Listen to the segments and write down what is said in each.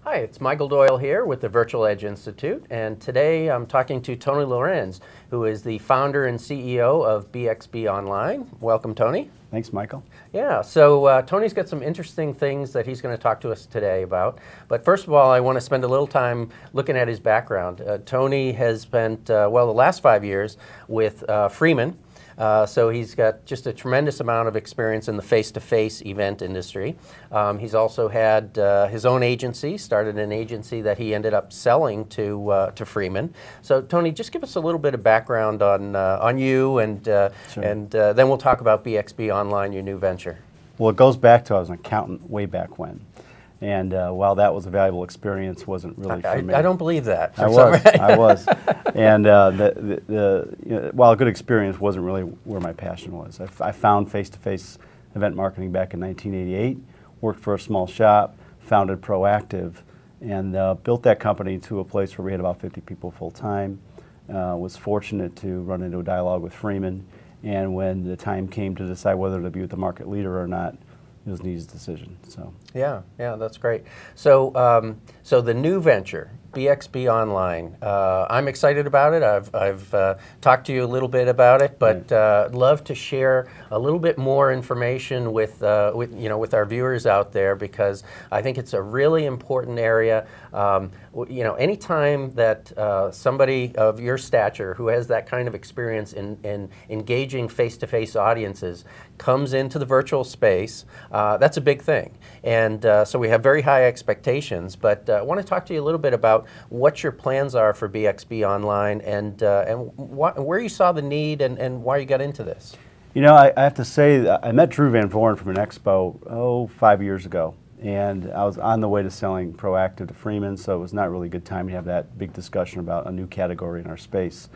Hi, it's Michael Doyle here with the Virtual Edge Institute, and today I'm talking to Tony Lorenz, who is the founder and CEO of bXb Online. Welcome, Tony. Thanks, Michael. Yeah, so Tony's got some interesting things that he's going to talk to us today about. But first of all, I want to spend a little time looking at his background. Tony has spent, the last 5 years with Freeman. So he's got just a tremendous amount of experience in the face-to-face event industry. He's also had his own agency, started an agency that he ended up selling to Freeman. So Tony, just give us a little bit of background on you, and Sure. Then we'll talk about bXb Online, your new venture. Well, it goes back to I was an accountant way back when. And while that was a valuable experience, wasn't really for me. I don't believe that. I was. And while a good experience, wasn't really where my passion was. I found face-to-face event marketing back in 1988, worked for a small shop, founded Proactive, and built that company to a place where we had about 50 people full-time. Was fortunate to run into a dialogue with Freeman, and when the time came to decide whether to be with the market leader or not, it was an easy decision. So yeah, that's great. So so the new venture, bXb Online, I'm excited about it. I've talked to you a little bit about it, but love to share a little bit more information with our viewers out there, because I think it's a really important area. Anytime that somebody of your stature who has that kind of experience in engaging face-to-face audiences comes into the virtual space, that's a big thing. And so we have very high expectations, but I want to talk to you a little bit about what your plans are for bXb Online, and where you saw the need and why you got into this. You know, I have to say that I met Drew Van Voren from an expo, 5 years ago. And I was on the way to selling Proactive to Freeman, so it was not really a good time to have that big discussion about a new category in our space.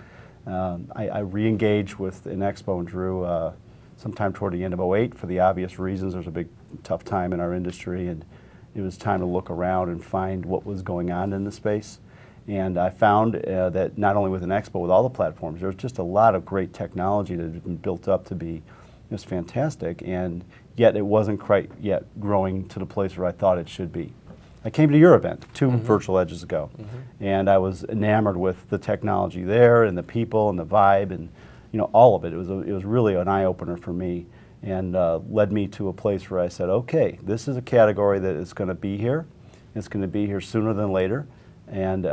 I re-engaged with an expo and Drew sometime toward the end of '08 for the obvious reasons. There was a big, tough time in our industry, and it was time to look around and find what was going on in the space. And I found that not only with an expo, with all the platforms, there was just a lot of great technology that had been built up to be just fantastic, and yet it wasn't quite yet growing to the place where I thought it should be. I came to your event 2 virtual edges ago, and I was enamored with the technology there and the people and the vibe and all of it. It was really an eye-opener for me, and led me to a place where I said, okay, this is a category that is going to be here. It's going to be here sooner than later, and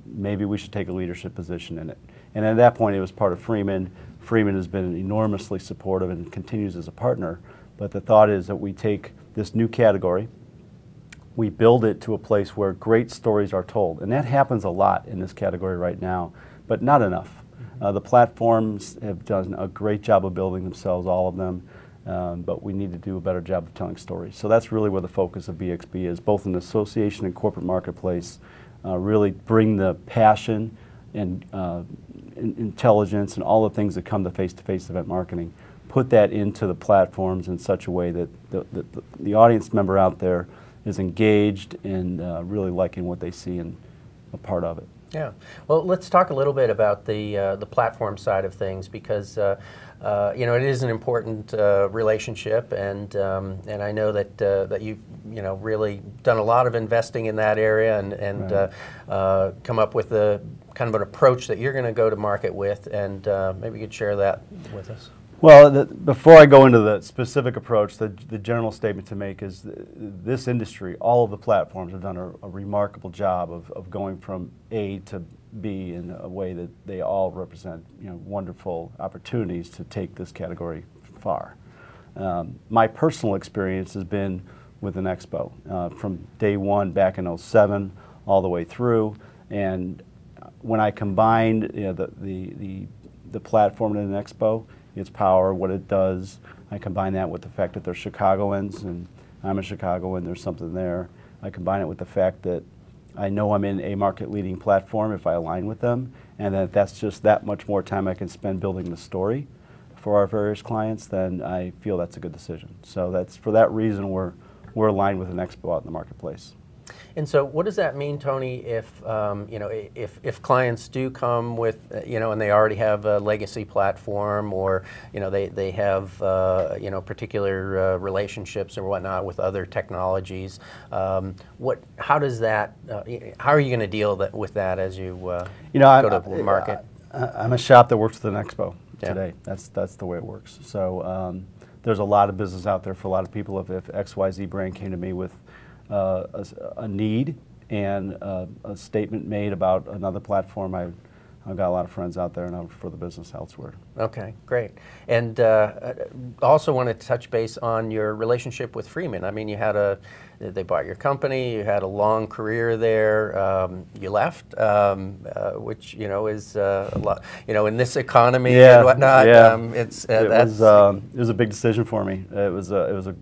maybe we should take a leadership position in it. And at that point, it was part of Freeman. Freeman has been enormously supportive and continues as a partner. But the thought is that we take this new category, we build it to a place where great stories are told. And that happens a lot in this category right now, but not enough. The platforms have done a great job of building themselves, all of them, but we need to do a better job of telling stories. So that's really where the focus of bXb is, both in the association and corporate marketplace. Really bring the passion and intelligence and all the things that come to face-to-face event marketing, put that into the platforms in such a way that the audience member out there is engaged and really liking what they see and a part of it. Yeah. Well, let's talk a little bit about the platform side of things, because it is an important relationship, and I know that you've really done a lot of investing in that area, and come up with a kind of an approach that you're going to go to market with, and maybe you could share that with us. Well, before I go into the specific approach, the general statement to make is this industry, all of the platforms have done a remarkable job of going from A to B in a way that they all represent wonderful opportunities to take this category far. My personal experience has been with an expo from day one back in '07 all the way through, and when I combined the platform in an expo, its power, what it does, I combine that with the fact that they're Chicagoans, and I'm a Chicagoan, there's something there. I combine it with the fact that I know I'm in a market-leading platform if I align with them, and that's just that much more time I can spend building the story for our various clients, then I feel that's a good decision. So for that reason we're aligned with an expo out in the marketplace. And so, what does that mean, Tony? If you know, if clients do come with you know, and they already have a legacy platform, or you know, they have you know, particular relationships or whatnot with other technologies, how does that? How are you going to deal with that as you you know, go to market? I'm a shop that works with an expo Yeah. today. That's the way it works. So there's a lot of business out there for a lot of people. If XYZ brand came to me with a need and a statement made about another platform, I've got a lot of friends out there and I'll refer the business elsewhere. Okay, great. And also wanted to touch base on your relationship with Freeman. I mean, they bought your company, you had a long career there, you left, which, you know, is a lot, you know, in this economy and whatnot. Yeah. It was a big decision for me. It was a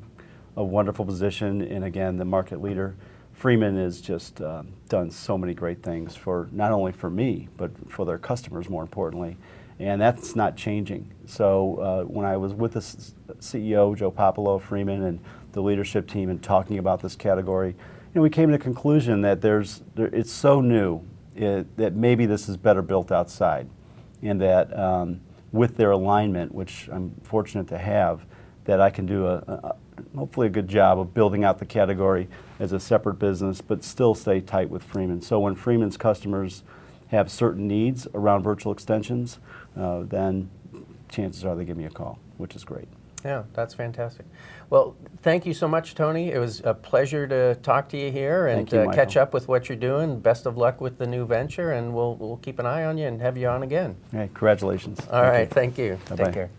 wonderful position, and again, the market leader. Freeman has just done so many great things for not only for me, but for their customers, more importantly, and that's not changing. So when I was with the CEO, Joe Popolo of Freeman, and the leadership team, and talking about this category, you know, we came to the conclusion that it's so new that maybe this is better built outside, and that with their alignment, which I'm fortunate to have, that I can do hopefully a good job of building out the category as a separate business, but still stay tight with Freeman. So when Freeman's customers have certain needs around virtual extensions, then chances are they give me a call, which is great. Yeah, that's fantastic. Well, thank you so much, Tony. It was a pleasure to talk to you here and catch up with what you're doing. Best of luck with the new venture, and we'll keep an eye on you and have you on again. Hey, congratulations. All right, thank you. Bye-bye. Take care.